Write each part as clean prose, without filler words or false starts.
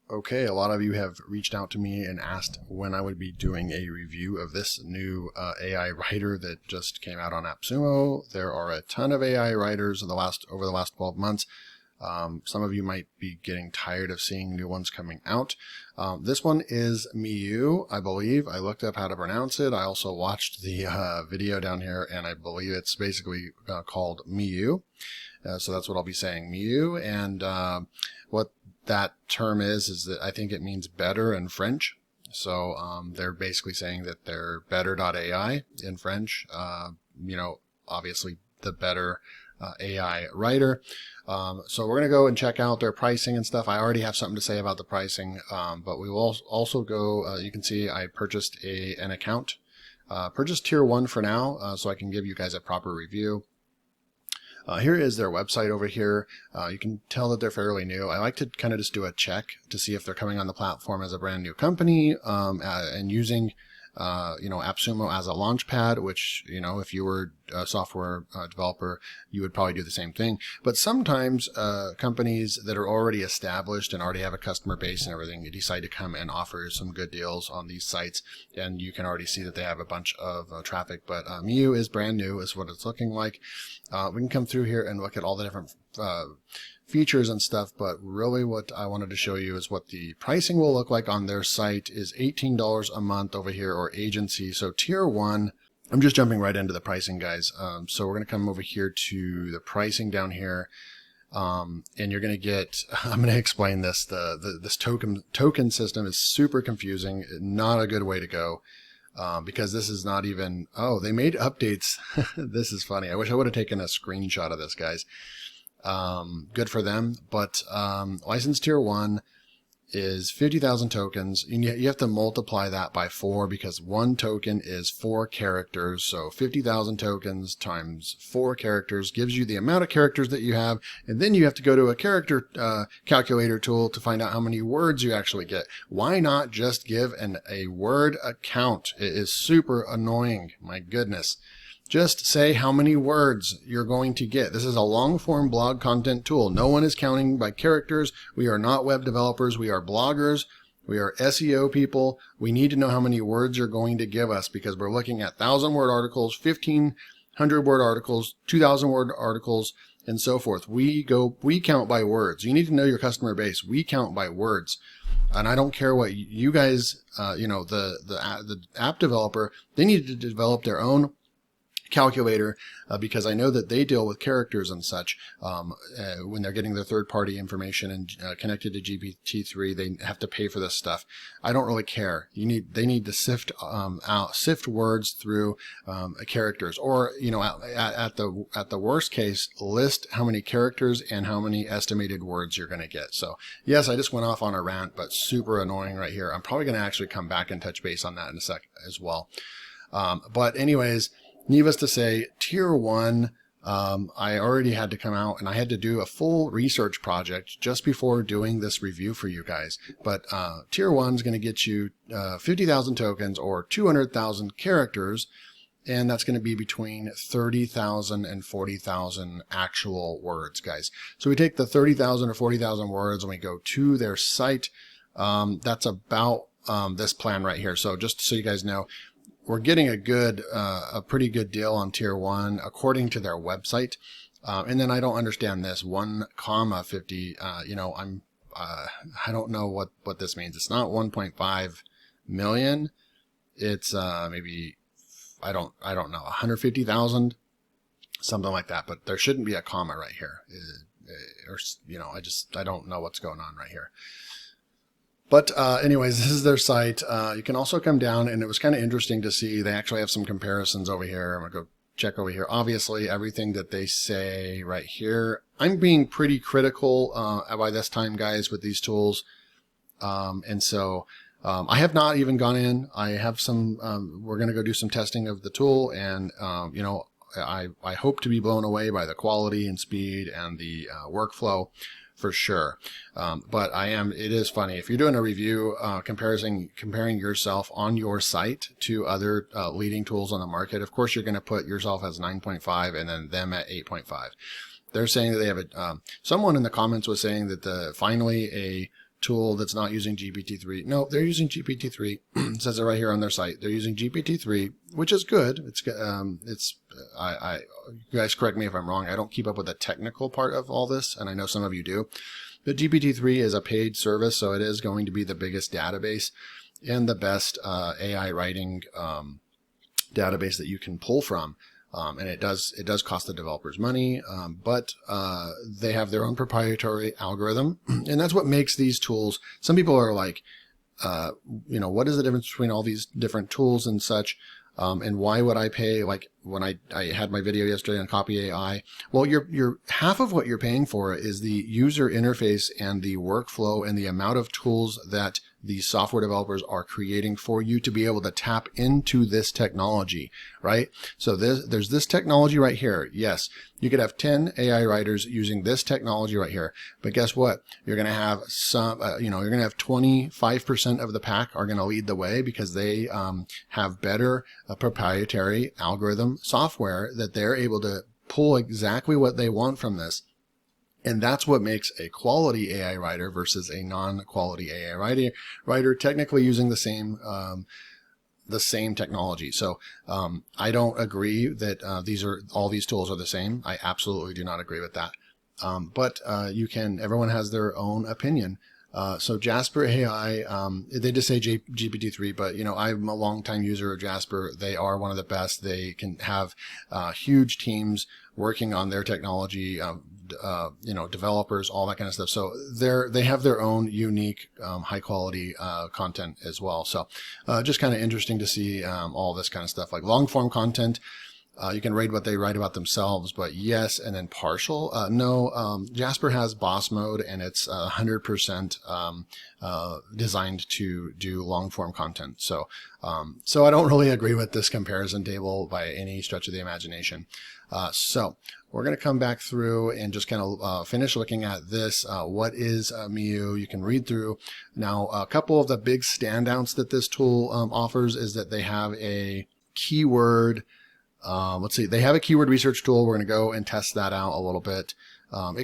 Okay, a lot of you have reached out to me and asked when I would be doing a review of this new AI writer that just came out on Appsumo. There are a ton of AI writers over the last 12 months. Some of you might be getting tired of seeing new ones coming out. This one is Miu, I believe. I looked up how to pronounce it. I also watched the video down here, and I believe it's basically called Miu. So that's what I'll be saying, Miu. And what that term is that I think it means better in French. So they're basically saying that they're better.ai in French. Obviously the better AI writer. So we're going to go and check out their pricing and stuff. I already have something to say about the pricing, but we will also go, you can see I purchased an account, purchased tier 1 for now, so I can give you guys a proper review. Here is their website over here. You can tell that they're fairly new. I like to kind of just do a check to see if they're coming on the platform as a brand new company and using Appsumo as a launch pad, which, if you were a software developer, you would probably do the same thing. But sometimes companies that are already established and already have a customer base and everything, you decide to come and offer some good deals on these sites. And you can already see that they have a bunch of traffic. But Miu is brand new, is what it's looking like. We can come through here and look at all the different features and stuff, but really what I wanted to show you is what the pricing will look like on their site is $18 a month over here, or agency. So tier 1, I'm just jumping right into the pricing, guys. So we're going to come over here to the pricing down here. And you're going to get, I'm going to explain this. This token system is super confusing, not a good way to go. Because this is not even, they made updates. This is funny. I wish I would have taken a screenshot of this, guys. Good for them, but license tier 1 is 50,000 tokens. You have to multiply that by 4 because one token is 4 characters. So 50,000 tokens times 4 characters gives you the amount of characters that you have, and then you have to go to a character calculator tool to find out how many words you actually get. Why not just give a word count? It is super annoying. My goodness. Just say how many words you're going to get. This is a long-form blog content tool. No one is counting by characters. We are not web developers. We are bloggers. We are SEO people. We need to know how many words you're going to give us because we're looking at 1,000-word articles, 1,500-word articles, 2,000-word articles, and so forth. We count by words. You need to know your customer base. We count by words. And I don't care what you guys, the app developer, they need to develop their own calculator because I know that they deal with characters and such when they're getting their third-party information and connected to GPT-3. They have to pay for this stuff. I don't really care. They need to sift words through characters, or at the worst case, list how many characters and how many estimated words you're going to get. So yes, I just went off on a rant, but super annoying right here. I'm probably going to actually come back and touch base on that in a sec as well. But anyways, needless to say, tier 1, I already had to come out and I had to do a full research project just before doing this review for you guys. But tier 1 is going to get you 50,000 tokens or 200,000 characters, and that's going to be between 30,000 and 40,000 actual words, guys. So we take the 30,000 or 40,000 words and we go to their site. That's about this plan right here. So just so you guys know, we're getting a pretty good deal on tier 1 according to their website. And then I don't understand this 1,50. I don't know what this means. It's not 1.5 million. It's maybe I don't know, 150,000, something like that. But there shouldn't be a comma right here. I don't know what's going on right here. But anyways, this is their site. You can also come down, and it was kind of interesting to see. They actually have some comparisons over here. I'm going to go check over here. Obviously, everything that they say right here. I'm being pretty critical by this time, guys, with these tools. And so I have not even gone in. I have some, we're going to go do some testing of the tool, and, I hope to be blown away by the quality and speed and the workflow. For sure. But it is funny. If you're doing a review, comparing yourself on your site to other leading tools on the market, of course, you're going to put yourself as 9.5 and then them at 8.5. They're saying that they have someone in the comments was saying that finally a tool that's not using GPT-3. No, they're using GPT-3. It says it right here on their site. They're using GPT-3, which is good. You guys correct me if I'm wrong. I don't keep up with the technical part of all this, and I know some of you do. But GPT-3 is a paid service, so it is going to be the biggest database and the best AI writing database that you can pull from. And it does cost the developers money, but they have their own proprietary algorithm, and that's what makes these tools. Some people are like, what is the difference between all these different tools and such? And why would I pay, like when I had my video yesterday on Copy AI? Well, you're half of what you're paying for is the user interface and the workflow and the amount of tools that these software developers are creating for you to be able to tap into this technology, right? So there's this technology right here. Yes, you could have 10 AI writers using this technology right here, but guess what? You're going to have you're going to have 25% of the pack are going to lead the way because they have better proprietary algorithm software that they're able to pull exactly what they want from this. And that's what makes a quality AI writer versus a non-quality AI writer technically using the same technology. So I don't agree that all these tools are the same. I absolutely do not agree with that. But everyone has their own opinion. So Jasper AI, they just say GPT-3, but I'm a longtime user of Jasper. They are one of the best. They can have huge teams working on their technology, developers, all that kind of stuff. So they have their own unique, high quality content as well. So just kind of interesting to see all this kind of stuff, like long form content. You can read what they write about themselves, but yes, and then partial. No, Jasper has boss mode, and it's 100% designed to do long form content. So I don't really agree with this comparison table by any stretch of the imagination. So we're going to come back through and just kind of finish looking at this. What is Miu? You can read through. Now, a couple of the big standouts that this tool offers is that they have a keyword. Let's see, they have a keyword research tool. We're going to go and test that out a little bit.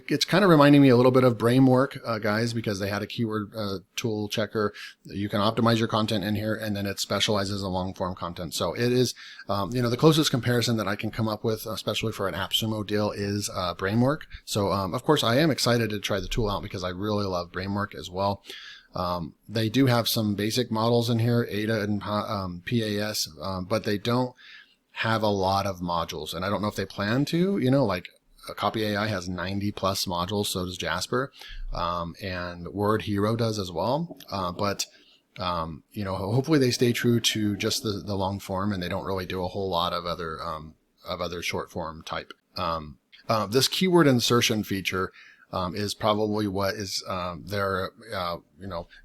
It's kind of reminding me a little bit of Brainwork, guys, because they had a keyword tool checker. You can optimize your content in here, and then it specializes in long form content. So it is, the closest comparison that I can come up with, especially for an Appsumo deal, is Brainwork. So, of course, I am excited to try the tool out because I really love Brainwork as well. They do have some basic models in here, ADA and PAS, but they don't have a lot of modules, and I don't know if they plan to. Like Copy AI has 90 plus modules, so does Jasper, and Word Hero does as well. But hopefully they stay true to just the long form, and they don't really do a whole lot of other short form type. This keyword insertion feature is probably what is their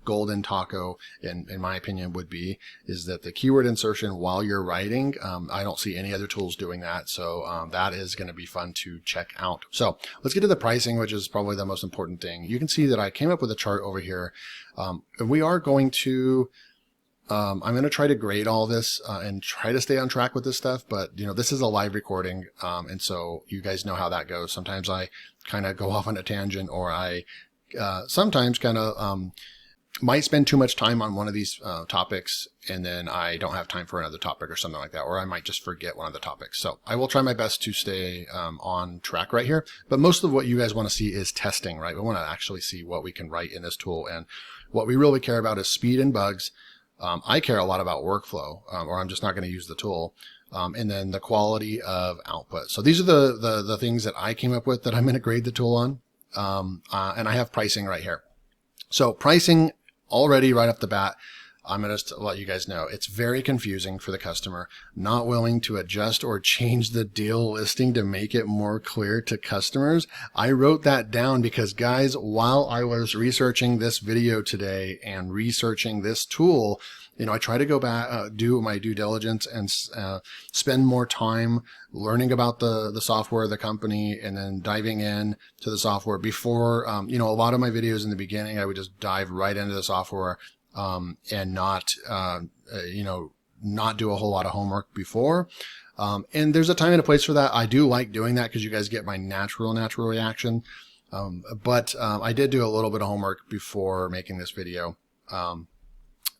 golden taco, in my opinion, would be, is that the keyword insertion while you're writing. I don't see any other tools doing that, so that is going to be fun to check out. So let's get to the pricing, which is probably the most important thing. You can see that I came up with a chart over here. We are going to I'm going to try to grade all this and try to stay on track with this stuff, but this is a live recording, and so you guys know how that goes. Sometimes I kind of go off on a tangent, or I sometimes kind of might spend too much time on one of these topics, and then I don't have time for another topic or something like that, or I might just forget one of the topics. So I will try my best to stay on track right here, but most of what you guys want to see is testing, right? We want to actually see what we can write in this tool, and what we really care about is speed and bugs. I care a lot about workflow, or I'm just not going to use the tool. And then the quality of output. So these are the things that I came up with that I'm going to grade the tool on. And I have pricing right here. So pricing already right off the bat, I'm going to let you guys know it's very confusing for the customer, not willing to adjust or change the deal listing to make it more clear to customers. I wrote that down because, guys, while I was researching this video today and researching this tool, I try to go back, do my due diligence, and spend more time learning about the software, the company, and then diving in to the software before, a lot of my videos in the beginning, I would just dive right into the software, and not do a whole lot of homework before. And there's a time and a place for that. I do like doing that because you guys get my natural reaction. But I did do a little bit of homework before making this video.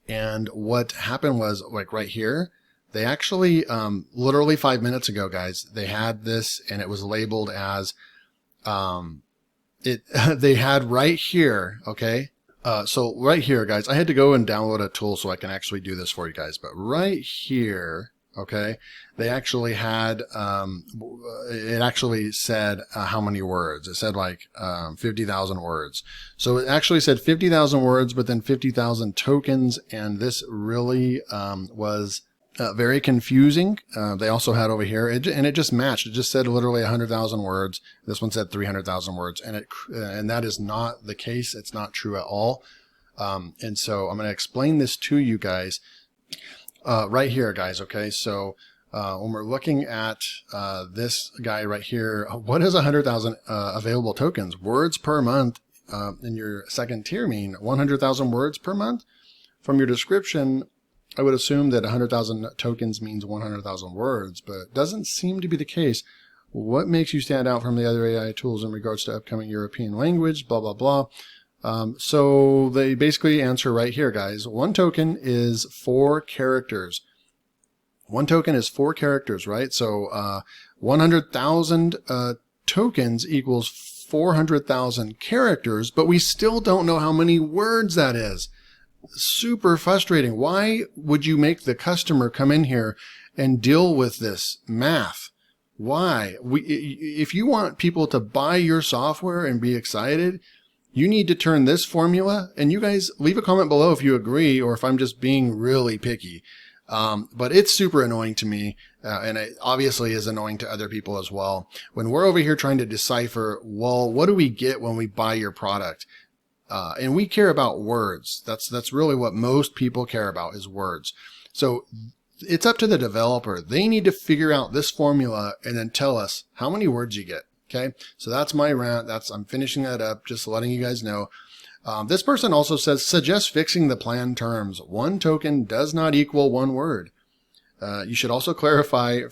And what happened was, like right here, they actually, literally 5 minutes ago, guys, they had this and it was labeled as, they had right here, okay? So right here, guys, I had to go and download a tool so I can actually do this for you guys. But right here, okay, they actually had, it actually said how many words. It said like 50,000 words. So it actually said 50,000 words, but then 50,000 tokens. And this really was very confusing. They also had over here, and it just matched. It just said literally 100,000 words. This one said 300,000 words, and that is not the case. It's not true at all. And so I'm going to explain this to you guys right here, guys. Okay, so when we're looking at this guy right here, what is 100,000 available tokens? Words per month in your second tier mean 100,000 words per month? From your description, I would assume that 100,000 tokens means 100,000 words, but it doesn't seem to be the case. What makes you stand out from the other AI tools in regards to upcoming European language, blah, blah, blah. So they basically answer right here, guys. One token is 4 characters. One token is 4 characters, right? So 100,000 tokens equals 400,000 characters, but we still don't know how many words that is. Super frustrating. Why would you make the customer come in here and deal with this math? Why? If you want people to buy your software and be excited, you need to turn this formula, and you guys leave a comment below if you agree or if I'm just being really picky. But it's super annoying to me, and it obviously is annoying to other people as well. When we're over here trying to decipher, well, what do we get when we buy your product? And we care about words. That's really what most people care about, is words. So it's up to the developer. They need to figure out this formula and then tell us how many words you get. Okay. So that's my rant. I'm finishing that up, just letting you guys know. This person also says, suggest fixing the plan terms. 1 token does not equal 1 word. You should also clarify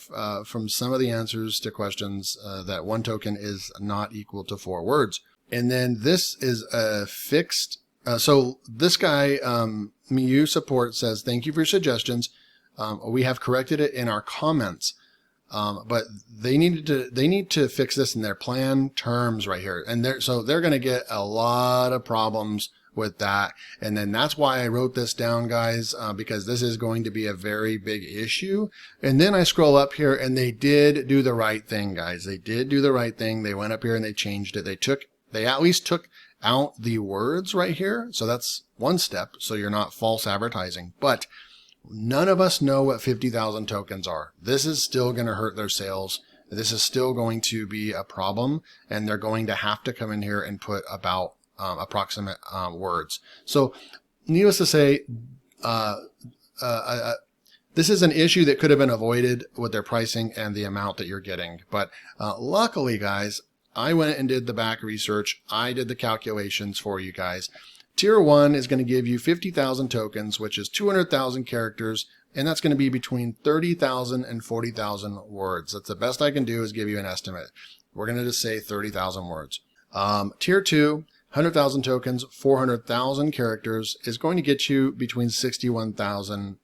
from some of the answers to questions that 1 token is not equal to 4 words. And then this is a fixed. So this guy, Miu support, says, thank you for your suggestions. We have corrected it in our comments. But they need to fix this in their plan terms right here. And they're going to get a lot of problems with that. And then that's why I wrote this down, guys, because this is going to be a very big issue. And then I scroll up here and they did do the right thing, guys. They did do the right thing. They went up here and they changed it. They at least took out the words right here. So that's one step. So you're not false advertising, but none of us know what 50,000 tokens are. This is still going to hurt their sales. This is still going to be a problem, and they're going to have to come in here and put about approximate words. So needless to say, this is an issue that could have been avoided with their pricing and the amount that you're getting. But luckily, guys, I went and did the back research. I did the calculations for you guys. Tier 1 is going to give you 50,000 tokens, which is 200,000 characters, and that's going to be between 30,000 and 40,000 words. That's the best I can do, is give you an estimate. We're going to just say 30,000 words. Tier 2, 100,000 tokens, 400,000 characters, is going to get you between 61,000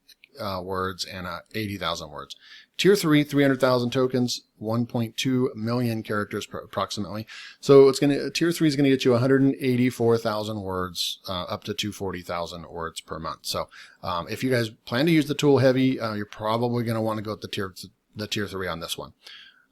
words and 80,000 words. Tier 3, 300,000 tokens, 1.2 million characters approximately. So Tier 3 is going to get you 184,000 words, up to 240,000 words per month. So if you guys plan to use the tool heavy, you're probably going to want to go with the tier 3 on this one.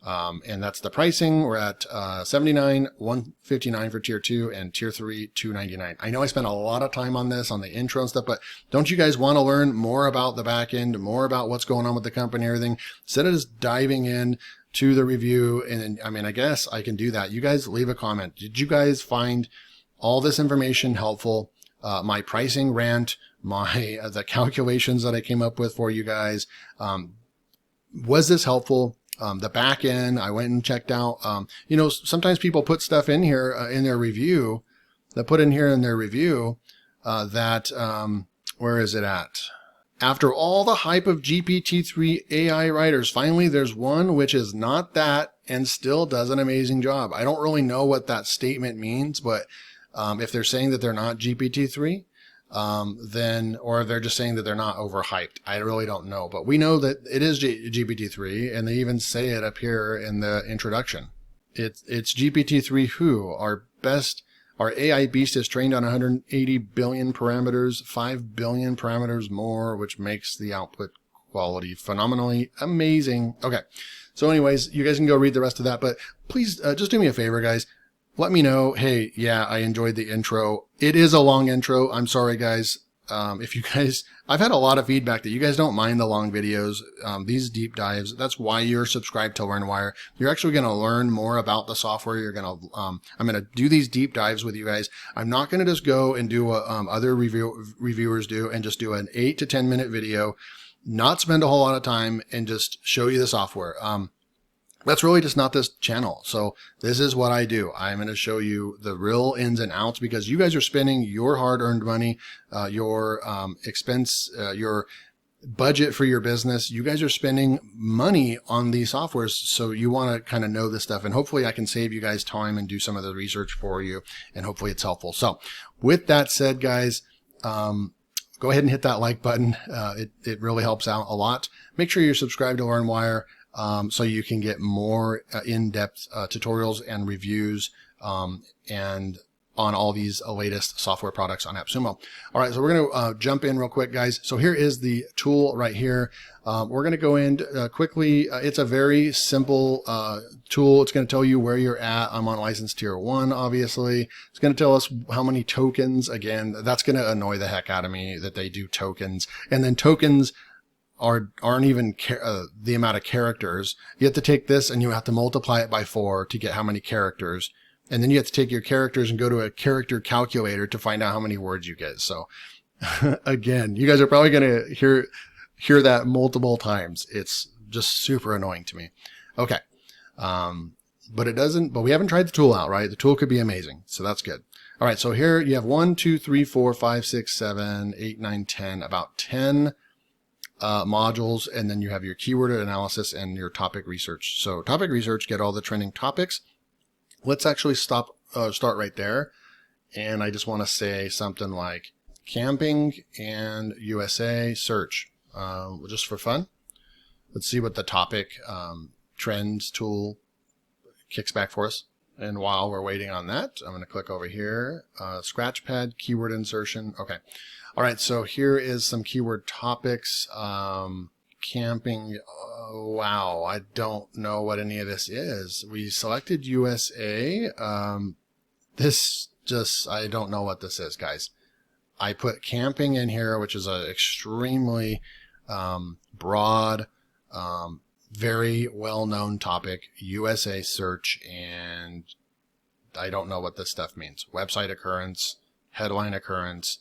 And that's the pricing. We're at $79, $159 for tier 2, and tier 3, $299. I know I spent a lot of time on this, on the intro and stuff, but don't you guys want to learn more about the back end, more about what's going on with the company and everything? Instead of just diving in to the review, and I mean, I guess I can do that. You guys leave a comment. Did you guys find all this information helpful? My pricing rant, the calculations that I came up with for you guys, was this helpful? The back end, I went and checked out. You know, sometimes people put stuff in here in their review. They put in here in their review that where is it at? After all the hype of GPT-3 AI writers, finally there's one which is not that and still does an amazing job. I don't really know what that statement means, but if they're saying that they're not GPT-3, then, or they're just saying that they're not overhyped. I really don't know, but we know that it is GPT-3, and they even say it up here in the introduction. It's GPT-3 who, our AI beast is trained on 180 billion parameters, 5 billion parameters more, which makes the output quality phenomenally amazing. Okay. So anyways, you guys can go read the rest of that, but please just do me a favor, guys. Let me know, hey, yeah, I enjoyed the intro. It is a long intro. I'm sorry, guys. If you guys, I've had a lot of feedback that you guys don't mind the long videos, these deep dives. That's why you're subscribed to LearnWire. You're actually going to learn more about the software. You're going to, I'm going to do these deep dives with you guys. I'm not going to just go and do what other reviewers do and just do an 8 to 10 minute video, not spend a whole lot of time and just show you the software. That's really just not this channel. So this is what I do. I'm going to show you the real ins and outs because you guys are spending your hard-earned money, your expense, your budget for your business. You guys are spending money on these softwares. So you want to kind of know this stuff, and hopefully I can save you guys time and do some of the research for you, and hopefully it's helpful. So with that said, guys, go ahead and hit that like button. It really helps out a lot. Make sure you're subscribed to LearnWire. So you can get more in-depth tutorials and reviews and on all these latest software products on Appsumo. All right, so we're going to jump in real quick, guys. So here is the tool right here. We're going to go in quickly. It's a very simple tool. It's going to tell you where you're at. I'm on license tier 1, obviously. It's going to tell us how many tokens. Again, that's going to annoy the heck out of me that they do tokens. And then tokens aren't even the amount of characters. You have to take this and you have to multiply it by 4 to get how many characters. And then you have to take your characters and go to a character calculator to find out how many words you get. So again, you guys are probably going to hear that multiple times. It's just super annoying to me. Okay. But we haven't tried the tool out, right? The tool could be amazing. So that's good. All right. So here you have 1, 2, 3, 4, 5, 6, 7, 8, 9, 10, about 10 modules, and then you have your keyword analysis and your topic research. So topic research, get all the trending topics. Let's actually start right there. And I just want to say something like camping and USA search, just for fun. Let's see what the topic trends tool kicks back for us. And while we're waiting on that, I'm going to click over here, Scratchpad, keyword insertion. Okay. All right. So here is some keyword topics. Camping. Wow. I don't know what any of this is. We selected USA. I don't know what this is, guys. I put camping in here, which is an extremely broad, very well-known topic, USA search, and I don't know what this stuff means. Website occurrence, headline occurrence.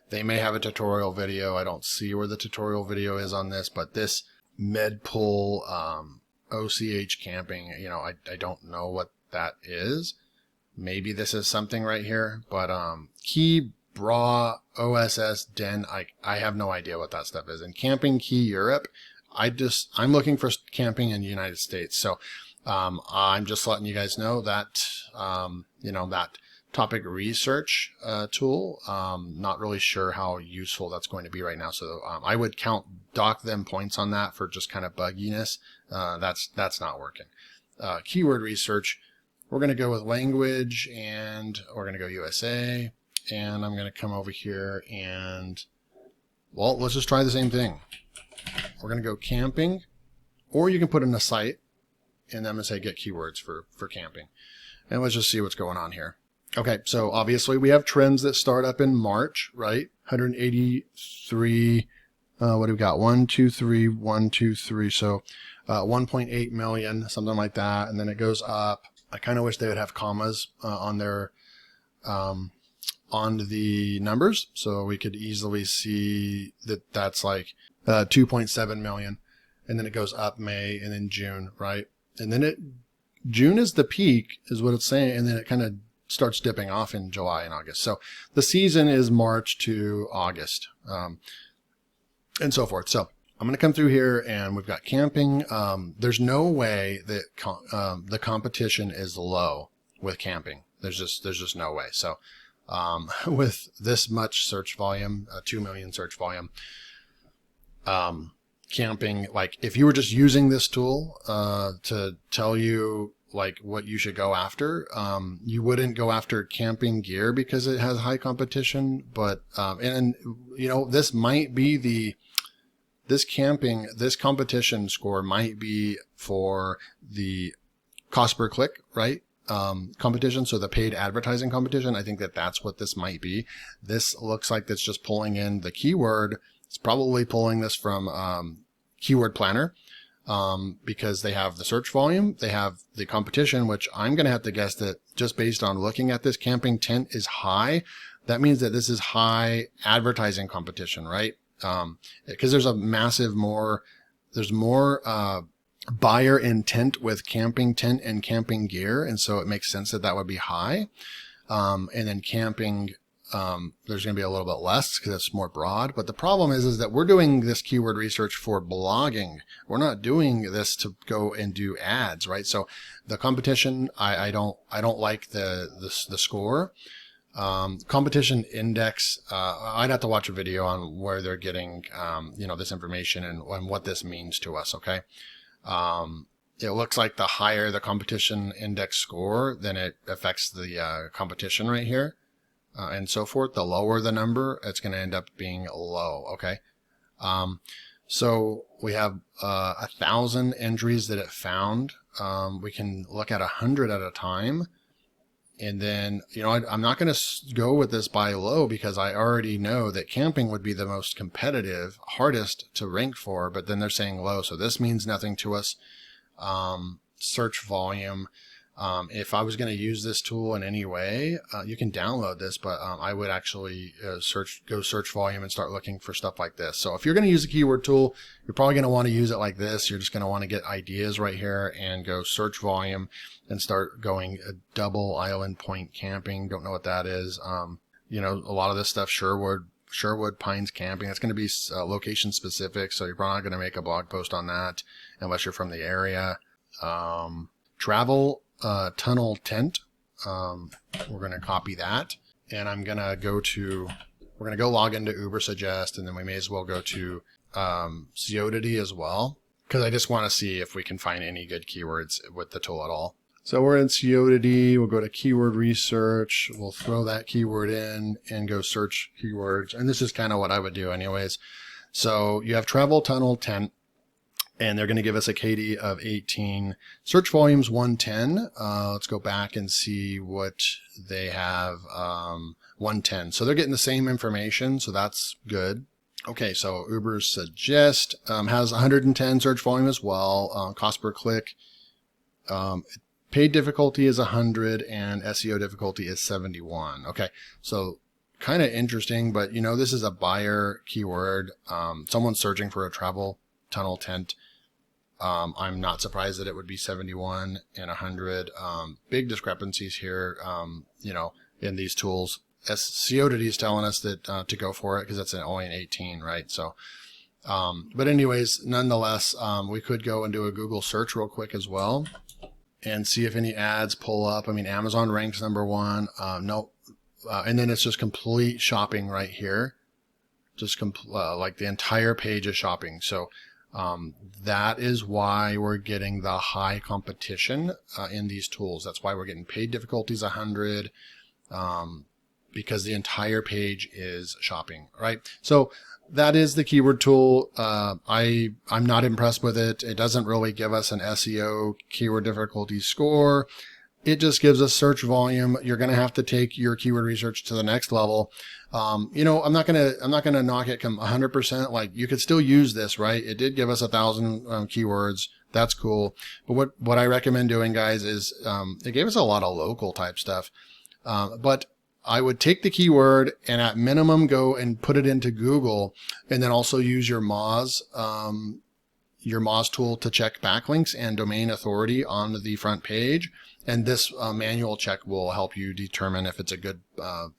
They may have a tutorial video. I don't see where the tutorial video is on this, but this medpool, OCH camping, I don't know what that is. Maybe this is something right here, but key bra OSS den, I have no idea what that stuff is. And camping key Europe, I'm looking for camping in the United States. So I'm just letting you guys know that, that topic research tool, not really sure how useful that's going to be right now. So I would dock them points on that for just kind of bugginess. That's not working. Keyword research, we're going to go with language, and we're going to go USA, and I'm going to come over here and, well, let's just try the same thing. We're going to go camping, or you can put in a site, and I'm going to say get keywords for camping. And let's just see what's going on here. Okay, so obviously we have trends that start up in March, right? 183, what do we got? 1, 2, 3, 1, 2, 3. So 1.8 million, something like that. And then it goes up. I kind of wish they would have commas on their, on the numbers. So we could easily see that that's like 2.7 million. And then it goes up May and then June, right? And then June is the peak is what it's saying. And then it kind of starts dipping off in July and August. So the season is March to August. and so forth. So I'm going to come through here and we've got camping. There's no way that the competition is low with camping. There's just no way. So with this much search volume, 2 million search volume, camping, like if you were just using this tool to tell you like what you should go after, you wouldn't go after camping gear because it has high competition. But and you know, this might be this competition score might be for the cost per click, right? Competition. So the paid advertising competition, I think that's what this might be. This looks like it's just pulling in the keyword. It's probably pulling this from Keyword Planner because they have the search volume, they have the competition, which I'm going to have to guess that just based on looking at this, camping tent is high. That means that this is high advertising competition, right? Because there's a massive there's more buyer intent with camping tent and camping gear. And so it makes sense that would be high. And then camping, there's going to be a little bit less because it's more broad. But the problem is that we're doing this keyword research for blogging. We're not doing this to go and do ads, right? So the competition, I don't like the score. Competition index, I'd have to watch a video on where they're getting, this information and what this means to us. Okay. It looks like the higher the competition index score, then it affects the competition right here, and so forth. The lower the number, it's going to end up being low. Okay. So we have 1,000 entries that it found. We can look at 100 at a time. And then, I'm not going to go with this by low because I already know that camping would be the most competitive, hardest to rank for, but then they're saying low. So this means nothing to us. Search volume. If I was going to use this tool in any way, you can download this, but I would actually go search volume and start looking for stuff like this. So if you're going to use a keyword tool, you're probably going to want to use it like this. You're just going to want to get ideas right here and go search volume and start going double island point camping. Don't know what that is. A lot of this stuff, Sherwood Pines camping, it's going to be location specific. So you're probably not going to make a blog post on that unless you're from the area. Travel tunnel tent. We're going to copy that, and we're going to go log into Ubersuggest, and then we may as well go to Coyotity as well, because I just want to see if we can find any good keywords with the tool at all. So we're in Coyotity. We'll go to keyword research. We'll throw that keyword in and go search keywords. And this is kind of what I would do anyways. So you have travel tunnel tent, and they're going to give us a KD of 18. Search volume's 110. Let's go back and see what they have. 110. So they're getting the same information. So that's good. Okay. So Ubersuggest has 110 search volume as well. Cost per click. Paid difficulty is 100 and SEO difficulty is 71. Okay. So kind of interesting, but this is a buyer keyword. Someone's searching for a travel tunnel tent. I'm not surprised that it would be 71 and 100. Big discrepancies here, in these tools. Coyotity is telling us that to go for it because it's only an 18, right? So, but anyways, nonetheless, we could go and do a Google search real quick as well and see if any ads pull up. I mean, Amazon ranks number 1. No, and then it's just complete shopping right here. Just like the entire page is shopping. So that is why we're getting the high competition in these tools. That's why we're getting paid difficulties 100 because the entire page is shopping, right? So that is the keyword tool. I'm not impressed with it. It doesn't really give us an SEO keyword difficulty score. It just gives us search volume. You're going to have to take your keyword research to the next level. I'm not going to knock it 100%. Like you could still use this, right? It did give us 1,000 keywords. That's cool. But what I recommend doing, guys, is it gave us a lot of local type stuff. But I would take the keyword and at minimum go and put it into Google, and then also use your Moz tool to check backlinks and domain authority on the front page. And this manual check will help you determine if it's a good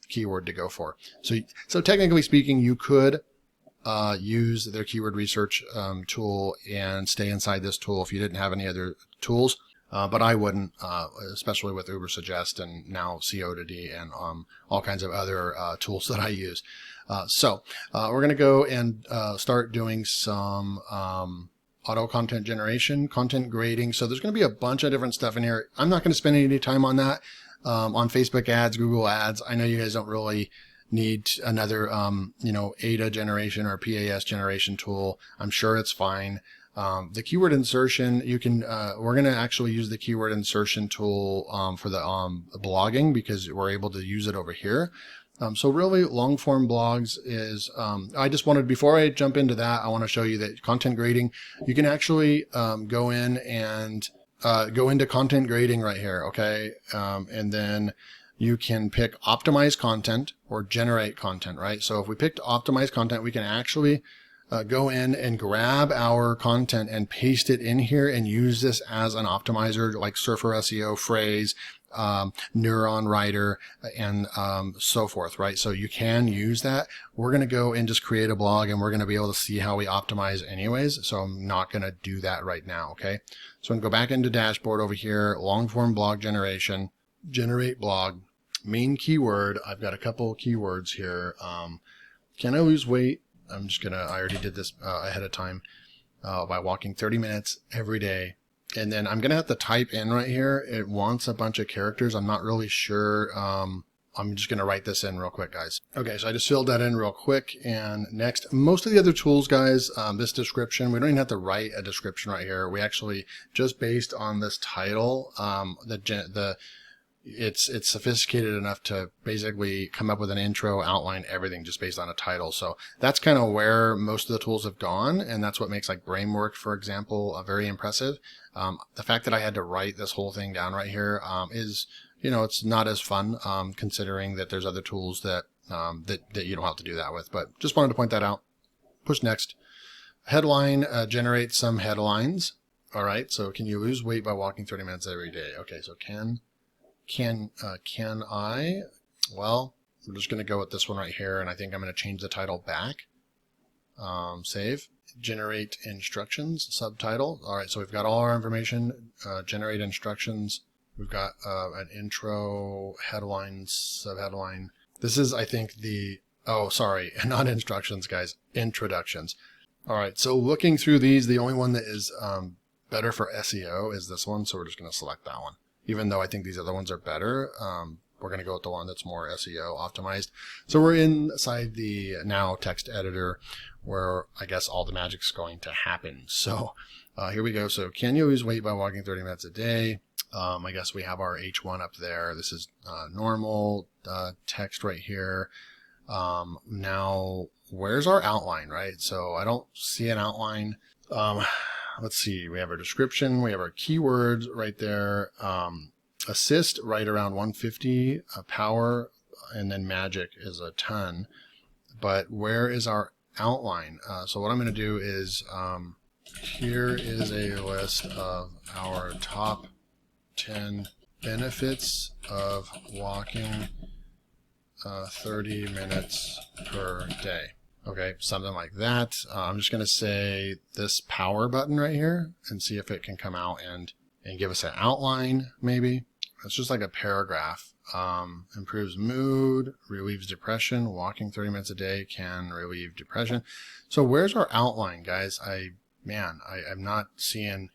keyword to go for. So technically speaking, you could use their keyword research tool and stay inside this tool if you didn't have any other tools. But I wouldn't, especially with Ubersuggest and now Coddity and all kinds of other tools that I use. So we're going to go and start doing some auto content generation, content grading. So there's going to be a bunch of different stuff in here. I'm not going to spend any time on that. On Facebook ads, Google ads. I know you guys don't really need another, ADA generation or PAS generation tool. I'm sure it's fine. The keyword insertion, you can, we're going to actually use the keyword insertion tool, for the, blogging, because we're able to use it over here. So really long form blogs is, I just wanted, before I jump into that, I want to show you that content grading, you can actually, go in and, go into content grading right here. Okay. And then you can pick optimize content or generate content, right? So if we picked optimize content, we can actually go in and grab our content and paste it in here and use this as an optimizer, like Surfer SEO, Phrase, Neuron Writer, and so forth, right? So you can use that. We're going to go and just create a blog, and we're going to be able to see how we optimize anyways. So I'm not going to do that right now, okay? So I'm going to go back into dashboard over here, long form blog generation, generate blog, main keyword. I've got a couple keywords here. Can I lose weight? I'm just going to, I already did this ahead of time by walking 30 minutes every day. And then I'm going to have to type in right here. It wants a bunch of characters. I'm not really sure. I'm just going to write this in real quick, guys. Okay, so I just filled that in real quick. And next, most of the other tools, guys, this description, we don't even have to write a description right here. We actually, just based on this title, it's sophisticated enough to basically come up with an intro, outline, everything just based on a title. So that's kind of where most of the tools have gone, and that's what makes like Brainwork, for example, very impressive. The fact that I had to write this whole thing down right here is, it's not as fun, considering that there's other tools that that you don't have to do that with. But just wanted to point that out. Push next. Headline, generate some headlines. All right. So can you lose weight by walking 30 minutes every day? Okay. So can I? Well, we're just going to go with this one right here, and I think I'm going to change the title back. Save. Generate instructions, subtitle. All right, so we've got all our information. Generate instructions. We've got an intro, headline, subheadline. This is, I think, not instructions, guys, introductions. All right, so looking through these, the only one that is better for SEO is this one, so we're just going to select that one. Even though I think these other ones are better, we're going to go with the one that's more SEO optimized. So we're inside the now text editor where I guess all the magic's going to happen. So here we go. So can you lose weight by walking 30 minutes a day? I guess we have our H1 up there. This is normal text right here. Now, where's our outline, right? So I don't see an outline. Let's see, we have our description, we have our keywords right there. Assist right around 150 power, and then magic is a ton. But where is our outline? So what I'm going to do is, here is a list of our top 10 benefits of walking 30 minutes per day. Okay, something like that. I'm just going to say this power button right here and see if it can come out and give us an outline, maybe. It's just like a paragraph. Improves mood, relieves depression. Walking 30 minutes a day can relieve depression. So where's our outline, guys? I'm not seeing.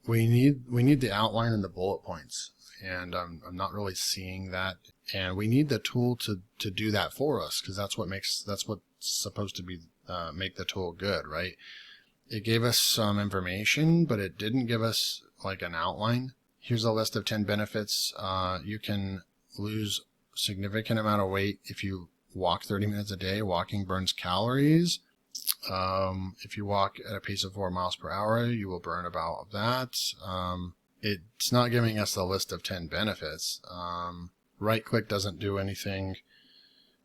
We need the outline and the bullet points, and I'm not really seeing that. And we need the tool to do that for us, because that's what's supposed to be make the tool good, right? It gave us some information, but it didn't give us like an outline. Here's a list of 10 benefits. You can lose significant amount of weight if you walk 30 minutes a day. Walking burns calories. If you walk at a pace of 4 miles per hour, you will burn about that. It's not giving us the list of 10 benefits. Right click doesn't do anything.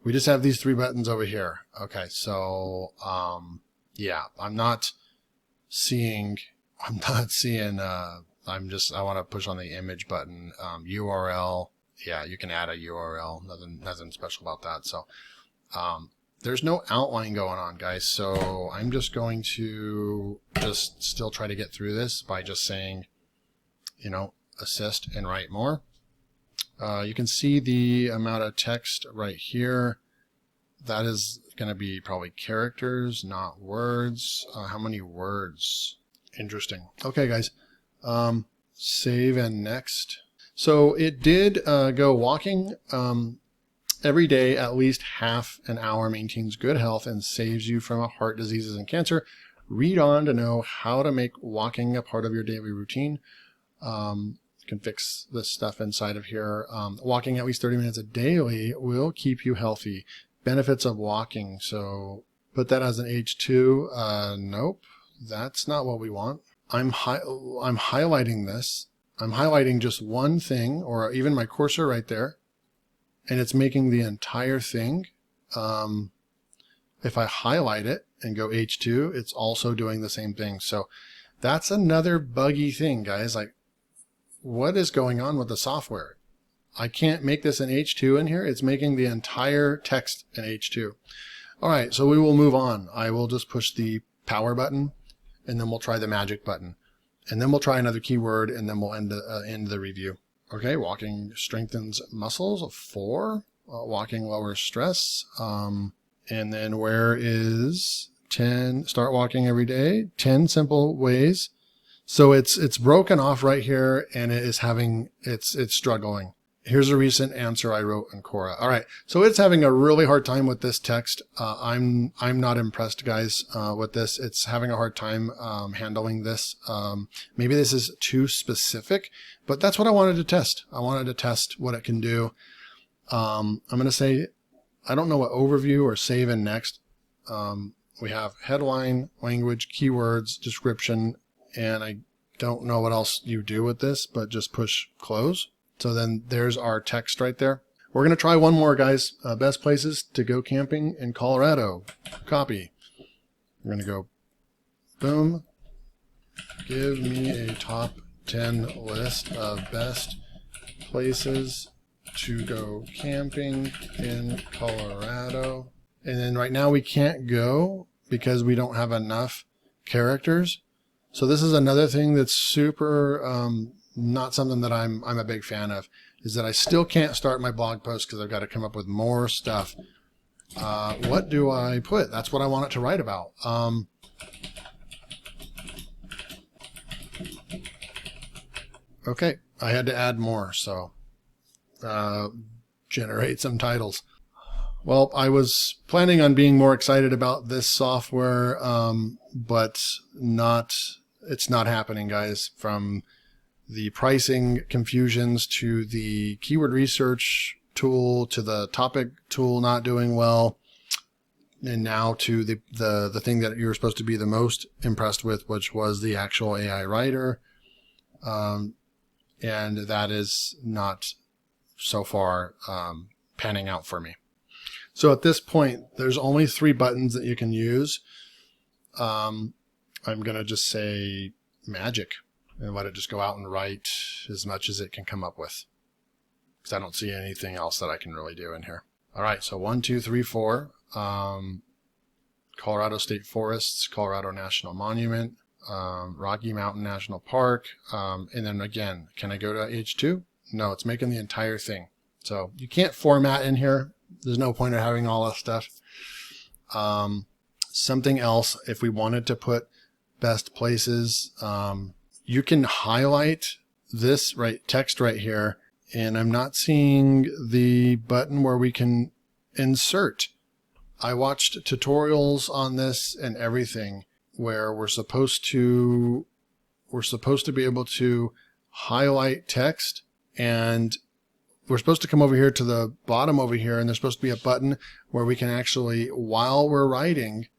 We just have these 3 buttons over here. Okay, so yeah, I want to push on the image button. URL. Yeah, you can add a URL. Nothing special about that. So there's no outline going on, guys. So I'm just going to just still try to get through this by just saying, you know, assist and write more. You can see the amount of text right here. That is going to be probably characters, not words. How many words? Interesting. Okay, guys. Save and next. So it did go walking every day at least half an hour maintains good health and saves you from heart diseases and cancer. Read on to know how to make walking a part of your daily routine. You can fix this stuff inside of here. Walking at least 30 minutes a daily will keep you healthy. Benefits of walking. So put that as an H2. Nope, that's not what we want. I'm highlighting this. I'm highlighting just one thing, or even my cursor right there, and it's making the entire thing. If I highlight it and go H2, it's also doing the same thing. So that's another buggy thing, guys. Like, what is going on with the software? I can't make this an H2 in here. It's making the entire text an H2. All right, so we will move on. I will just push the power button, and then we'll try the magic button. And then we'll try another keyword, and then we'll end the review. Okay, walking strengthens muscles, 4. Walking lowers stress. And then where is 10? Start walking every day. 10 simple ways. So it's broken off right here, and it is having, it's struggling. Here's a recent answer I wrote in Quora. All right, so it's having a really hard time with this text. I'm not impressed, guys, with this. It's having a hard time handling this. Maybe this is too specific, but that's what I wanted to test. I wanted to test what it can do. I'm going to say, I don't know what overview or save and next. We have headline, language, keywords, description, and I don't know what else you do with this, but just push close. So then there's our text right there. We're going to try one more, guys. Best places to go camping in Colorado. Copy. We're going to go, boom. Give me a top 10 list of best places to go camping in Colorado. And then right now we can't go because we don't have enough characters. So this is another thing that's super not something that I'm a big fan of, is that I still can't start my blog post because I've got to come up with more stuff. What do I put? That's what I want it to write about. Okay, I had to add more, so generate some titles. Well, I was planning on being more excited about this software, but it's not happening, guys. From the pricing confusions to the keyword research tool to the topic tool not doing well, and now to the thing that you were supposed to be the most impressed with, which was the actual AI writer, and that is not so far panning out for me. So at this point, there's only 3 buttons that you can use. I'm going to just say magic and let it just go out and write as much as it can come up with, because I don't see anything else that I can really do in here. All right, so 1, 2, 3, 4. Colorado State Forests, Colorado National Monument, Rocky Mountain National Park, and then again, can I go to H2? No, it's making the entire thing. So you can't format in here. There's no point in having all this stuff. Something else, if we wanted to put best places, you can highlight this text right here, and I'm not seeing the button where we can insert. I watched tutorials on this and everything where we're supposed to be able to highlight text, and we're supposed to come over here to the bottom over here, and there's supposed to be a button where we can actually, while we're writing,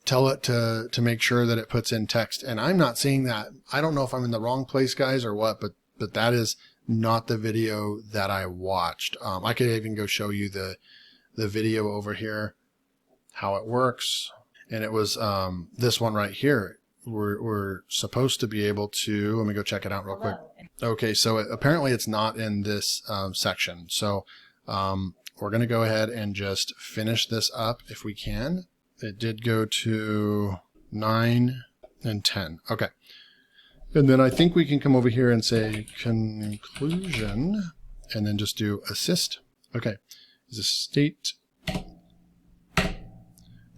tell it to make sure that it puts in text. And I'm not seeing that. I don't know if I'm in the wrong place, guys, or what, but that is not the video that I watched. I could even go show you the video over here, how it works. And it was this one right here. We're supposed to be able to, let me go check it out real quick. Okay, so apparently it's not in this section. So we're going to go ahead and just finish this up if we can. It did go to 9 and 10. Okay. And then I think we can come over here and say conclusion and then just do assist. Okay. Is a state.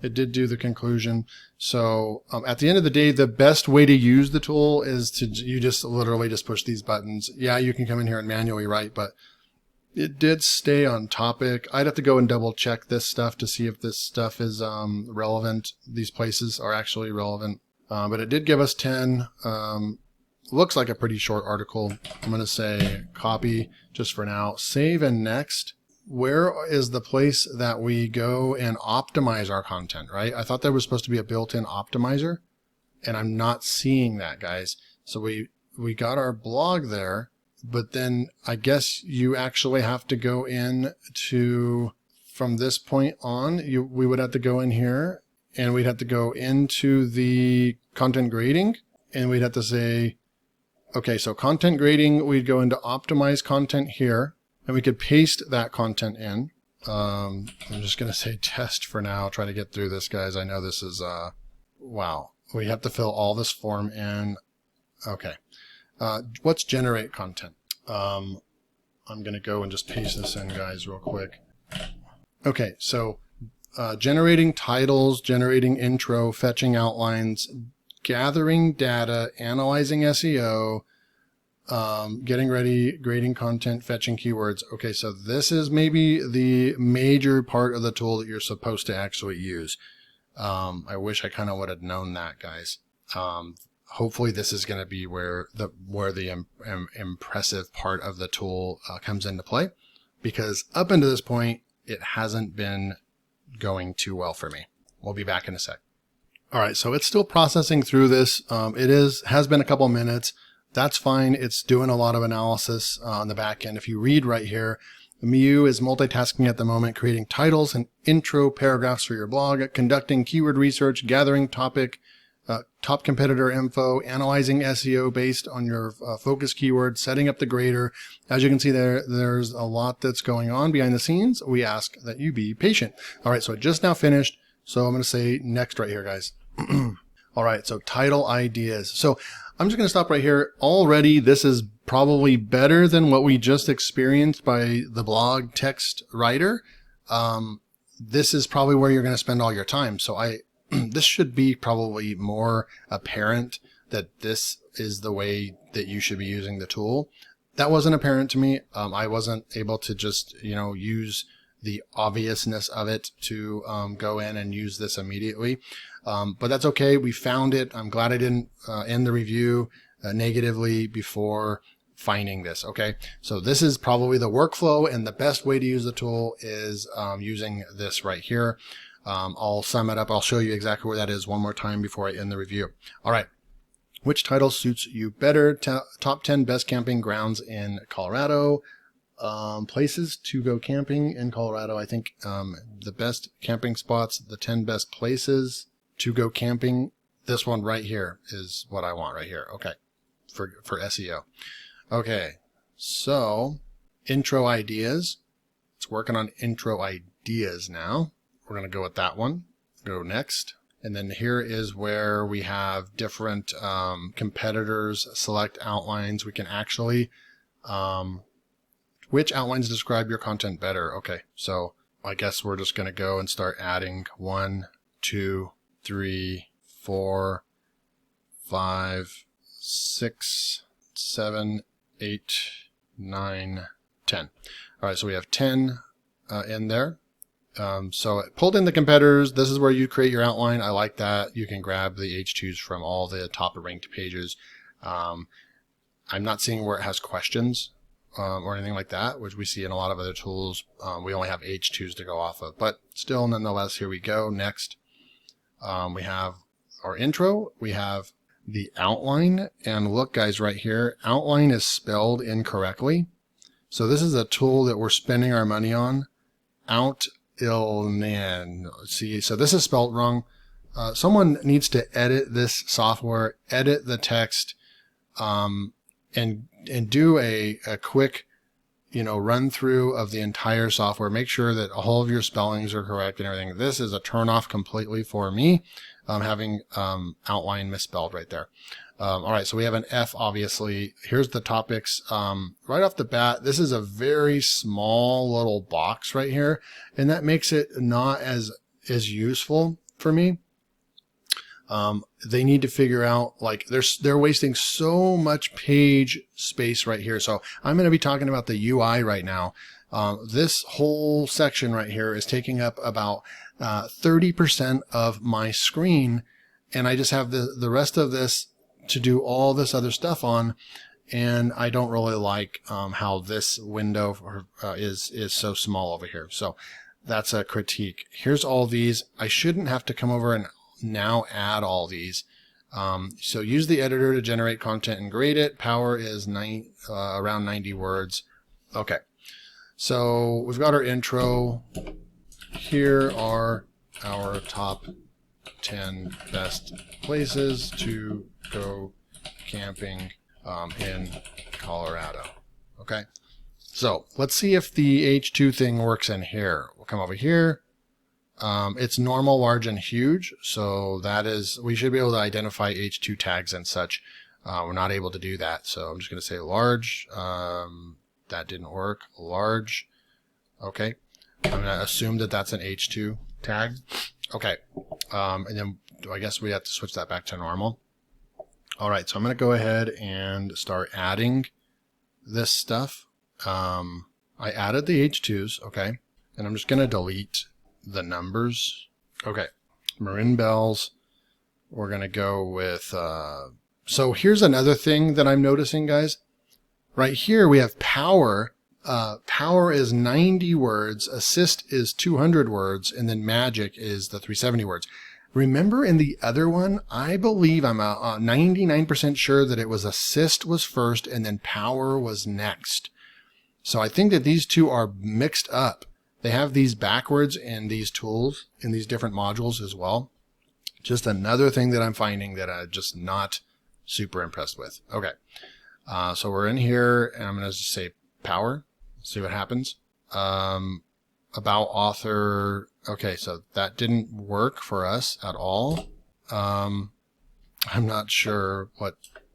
It did do the conclusion. So at the end of the day, the best way to use the tool is to, you just literally just push these buttons. Yeah, you can come in here and manually write, but it did stay on topic. I'd have to go and double check this stuff to see if this stuff is relevant. These places are actually relevant. But it did give us 10. Looks like a pretty short article. I'm going to say copy just for now. Save and next. Where is the place that we go and optimize our content, right? I thought there was supposed to be a built-in optimizer, and I'm not seeing that, guys. So we got our blog there, but then I guess you actually have to go in to, from this point on, we would have to go in here and we'd have to go into the content grading and we'd have to say, okay, so content grading, we'd go into optimize content here. And we could paste that content in. I'm just going to say test for now. Try to get through this, guys. I know this is, wow. We have to fill all this form in. Okay. What's generate content? I'm going to go and just paste this in, guys, real quick. Okay, so generating titles, generating intro, fetching outlines, gathering data, analyzing SEO, getting ready, grading content, fetching keywords. Okay, so this is maybe the major part of the tool that you're supposed to actually use. I wish I kind of would have known that, guys. Hopefully this is going to be where the impressive part of the tool comes into play, because up until this point, it hasn't been going too well for me. We'll be back in a sec. All right, so it's still processing through this. Has been a couple minutes. That's fine. It's doing a lot of analysis on the back end. If you read right here, Miu is multitasking at the moment, creating titles and intro paragraphs for your blog, conducting keyword research, gathering top competitor info, analyzing SEO based on your focus keywords, setting up the grader. As you can see there's a lot that's going on behind the scenes. We ask that you be patient. All right, so it just now finished. So I'm going to say next right here, guys. All right, so title ideas. So I'm just going to stop right here. Already, this is probably better than what we just experienced by the blog text writer. This is probably where you're going to spend all your time. So this should be probably more apparent that this is the way that you should be using the tool. That wasn't apparent to me. I wasn't able to just, use the obviousness of it to go in and use this immediately. But that's okay. We found it. I'm glad I didn't end the review negatively before finding this. Okay. So this is probably the workflow, and the best way to use the tool is using this right here. I'll sum it up. I'll show you exactly where that is one more time before I end the review. All right. Which title suits you better? Top 10 best camping grounds in Colorado. Places to go camping in Colorado. I think the best camping spots, the 10 best places to go camping. This one right here is what I want right here. Okay, for SEO. Okay, so intro ideas. It's working on intro ideas now. We're going to go with that one. Go next. And then here is where we have different competitors, select outlines. We can actually, which outlines describe your content better? Okay, so I guess we're just going to go and start adding 1, 2, 3, 4, 5, 6, 7, 8, 9, 10. All right, so we have 10 in there. So it pulled in the competitors. This is where you create your outline. I like that. You can grab the H2s from all the top ranked pages. I'm not seeing where it has questions or anything like that, which we see in a lot of other tools. We only have H2s to go off of, but still, nonetheless, here we go. Next, we have our intro. We have the outline, and look, guys, right here, outline is spelled incorrectly. So this is a tool that we're spending our money on. See, so this is spelled wrong. Someone needs to edit this software, edit the text, and do a quick, run through of the entire software. Make sure that all of your spellings are correct and everything. This is a turn off completely for me, having outline misspelled right there. All right, so we have an F, obviously. Here's the topics. Right off the bat, this is a very small little box right here, and that makes it not as useful for me. They need to figure out, like, they're wasting so much page space right here. So I'm going to be talking about the UI right now. This whole section right here is taking up about 30% of my screen, and I just have the rest of this to do all this other stuff on, and I don't really like how this window is so small over here. So that's a critique. Here's all these. I shouldn't have to come over and now add all these. So use the editor to generate content and grade it. Power is around 90 words. Okay, so we've got our intro. Here are our top 10 best places to go camping in Colorado. Okay, so let's see if the H2 thing works in here. We'll come over here. It's normal, large, and huge. So we should be able to identify H2 tags and such. We're not able to do that. So I'm just going to say large. That didn't work. Large. Okay. I'm going to assume that that's an H2 tag. Okay. And then I guess we have to switch that back to normal. All right. So I'm going to go ahead and start adding this stuff. I added the H2s. Okay. And I'm just going to delete the numbers. Okay, Marin bells. We're going to go with, so here's another thing that I'm noticing, guys. Right here we have power. Power is 90 words, assist is 200 words, and then magic is the 370 words. Remember in the other one, I believe I'm 99% sure that it was assist was first and then power was next. So I think that these two are mixed up. They have these backwards in these tools, in these different modules as well. Just another thing that I'm finding that I'm just not super impressed with. Okay, so we're in here, and I'm going to just say power, see what happens. About author, okay, so that didn't work for us at all. I'm not sure what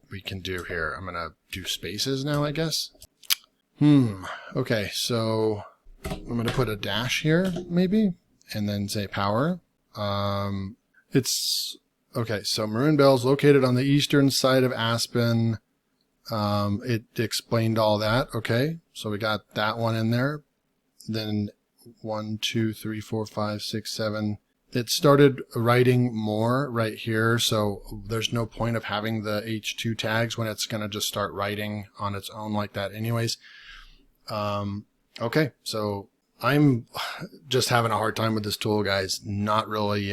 we can do here. I'm going to do spaces now, I guess. Okay, so I'm going to put a dash here, maybe, and then say power. It's, okay, so Marin Bell's located on the eastern side of Aspen. It explained all that. Okay, so we got that one in there. Then 1, 2, 3, 4, 5, 6, 7. It started writing more right here, so there's no point of having the H2 tags when it's going to just start writing on its own like that anyways. Okay, so I'm just having a hard time with this tool, guys. Not really,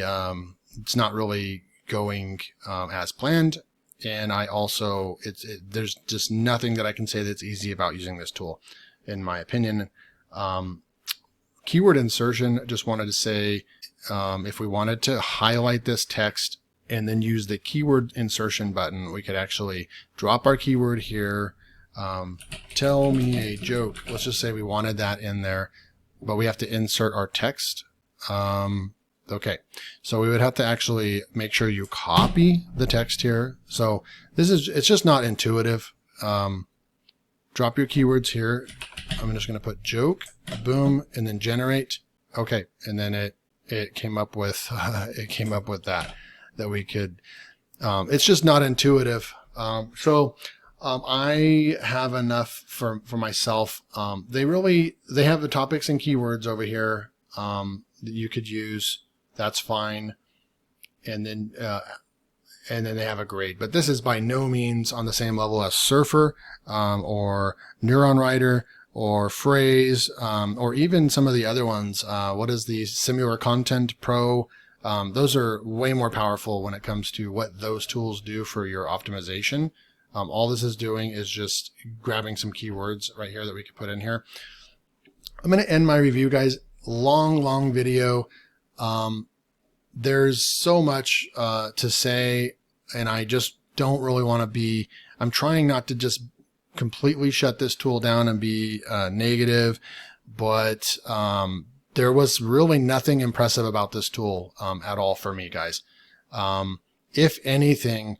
it's not really going as planned, and I also, there's just nothing that I can say that's easy about using this tool, in my opinion. Keyword insertion, just wanted to say, if we wanted to highlight this text and then use the keyword insertion button, we could actually drop our keyword here. Tell me a joke. Let's just say we wanted that in there, but we have to insert our text. Okay, so we would have to actually make sure you copy the text here. So it's just not intuitive. Drop your keywords here. I'm just going to put joke, boom, and then generate. Okay, and then it came up with that we could. It's just not intuitive. I have enough for myself. They have the topics and keywords over here that you could use. That's fine. And then they have a grade. But this is by no means on the same level as Surfer or Neuron Writer or Phrase or even some of the other ones. What is the Similar Content Pro? Those are way more powerful when it comes to what those tools do for your optimization. All this is doing is just grabbing some keywords right here that we could put in here. I'm going to end my review, guys. Long video. There's so much to say, and I just don't really want to be, I'm trying not to just completely shut this tool down and be negative, but there was really nothing impressive about this tool at all for me, guys. If anything,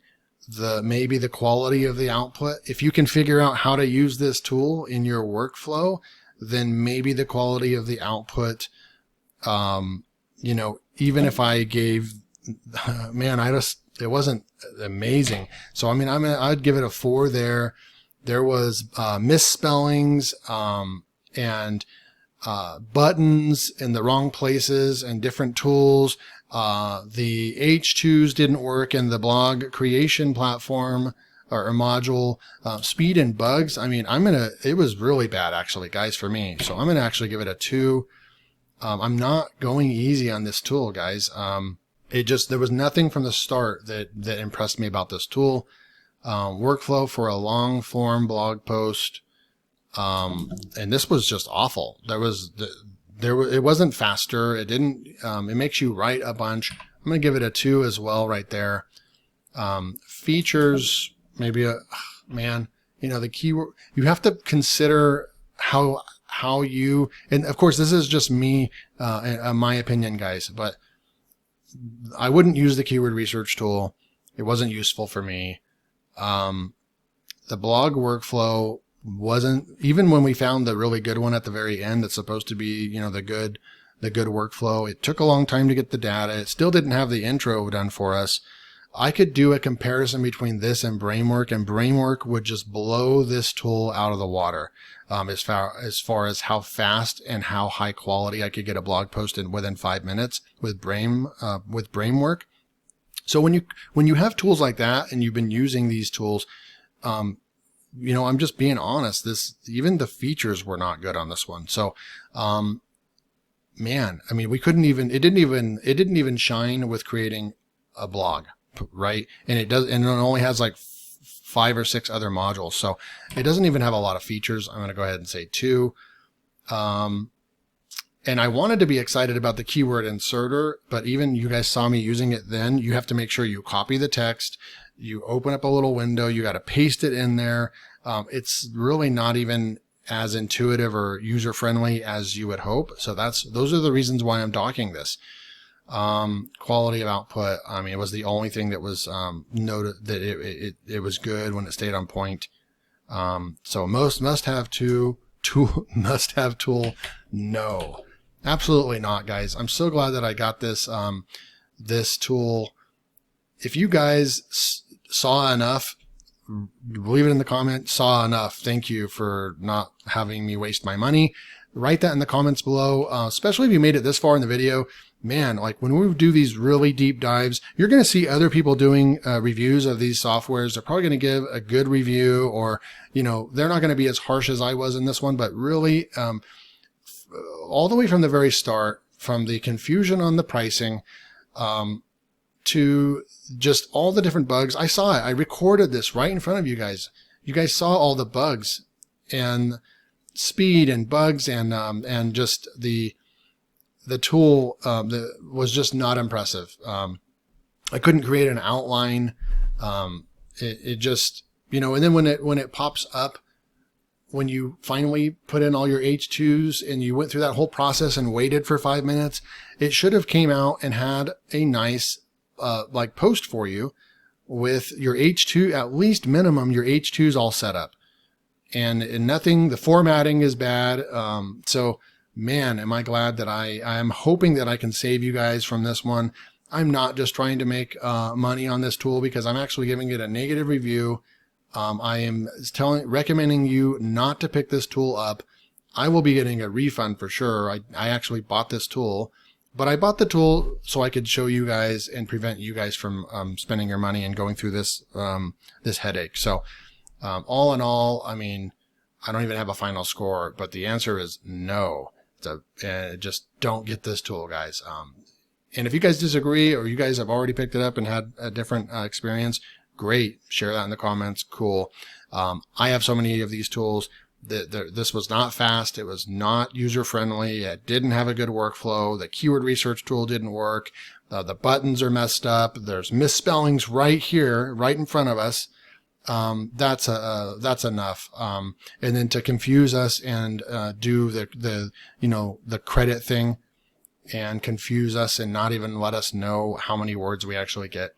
maybe the quality of the output, if you can figure out how to use this tool in your workflow, then maybe the quality of the output, even if I gave, man, it wasn't amazing. So, I mean, I'd give it a 4 there. There was misspellings and buttons in the wrong places and different tools. The H2s didn't work in the blog creation platform or module. Speed and bugs. I mean, it was really bad actually, guys, for me. So I'm going to actually give it a 2. I'm not going easy on this tool, guys. There was nothing from the start that impressed me about this tool. Workflow for a long form blog post. And this was just awful. It wasn't faster. It didn't, it makes you write a bunch. I'm going to give it a 2 as well right there. Features, maybe the keyword, you have to consider how you, and of course this is just me, my opinion, guys, but I wouldn't use the keyword research tool. It wasn't useful for me. The blog workflow wasn't, even when we found the really good one at the very end, that's supposed to be, the good workflow. It took a long time to get the data. It still didn't have the intro done for us. I could do a comparison between this and Brainwork, and Brainwork would just blow this tool out of the water. As far as how fast and how high quality I could get a blog post in within 5 minutes with Brainwork. So when you have tools like that and you've been using these tools, I'm just being honest, even the features were not good on this one. So, man, I mean, it didn't even shine with creating a blog, right? And it only has like 5 or 6 other modules. So it doesn't even have a lot of features. I'm going to go ahead and say 2. And I wanted to be excited about the keyword inserter, but even you guys saw me using it then. You have to make sure you copy the text, you open up a little window, you got to paste it in there. It's really not even as intuitive or user-friendly as you would hope. So those are the reasons why I'm docking this. Quality of output, I mean, it was the only thing that was noted that it was good when it stayed on point. So must-have tool, no. Absolutely not, guys. I'm so glad that I got this this tool. If you guys saw enough, leave it in the comment. Saw enough. Thank you for not having me waste my money. Write that in the comments below, especially if you made it this far in the video. Man, like when we do these really deep dives, you're going to see other people doing reviews of these softwares. They're probably going to give a good review, or, they're not going to be as harsh as I was in this one, but really, all the way from the very start, from the confusion on the pricing, to just all the different bugs. I saw it. I recorded this right in front of you guys. You guys saw all the bugs and speed and bugs and just the tool that was just not impressive. I couldn't create an outline. It just, and then when it pops up, when you finally put in all your H2s and you went through that whole process and waited for 5 minutes, it should have came out and had a nice post for you with your H2, at least minimum, your H2s all set up. And nothing, the formatting is bad. So man, am I glad that I am hoping that I can save you guys from this one. I'm not just trying to make money on this tool, because I'm actually giving it a negative review. I am recommending you not to pick this tool up. I will be getting a refund for sure. I actually bought this tool, but I bought the tool so I could show you guys and prevent you guys from spending your money and going through this this headache. So all in all, I mean, I don't even have a final score, but the answer is no. Just don't get this tool, guys. And if you guys disagree, or you guys have already picked it up and had a different experience, great. Share that in the comments. Cool. I have so many of these tools. This was not fast. It was not user-friendly. It didn't have a good workflow. The keyword research tool didn't work. The buttons are messed up. There's misspellings right here, right in front of us. that's enough. And then to confuse us and do the credit thing and confuse us and not even let us know how many words we actually get.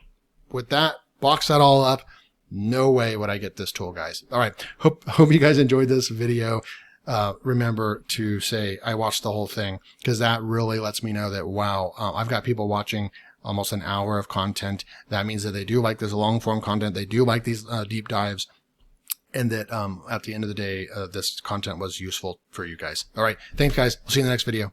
With that, box that all up. No way would I get this tool, guys. All right. Hope you guys enjoyed this video. Remember to say I watched the whole thing, because that really lets me know that, wow, I've got people watching almost an hour of content. That means that they do like this long form content. They do like these deep dives, and that at the end of the day, this content was useful for you guys. All right. Thanks, guys. I'll see you in the next video.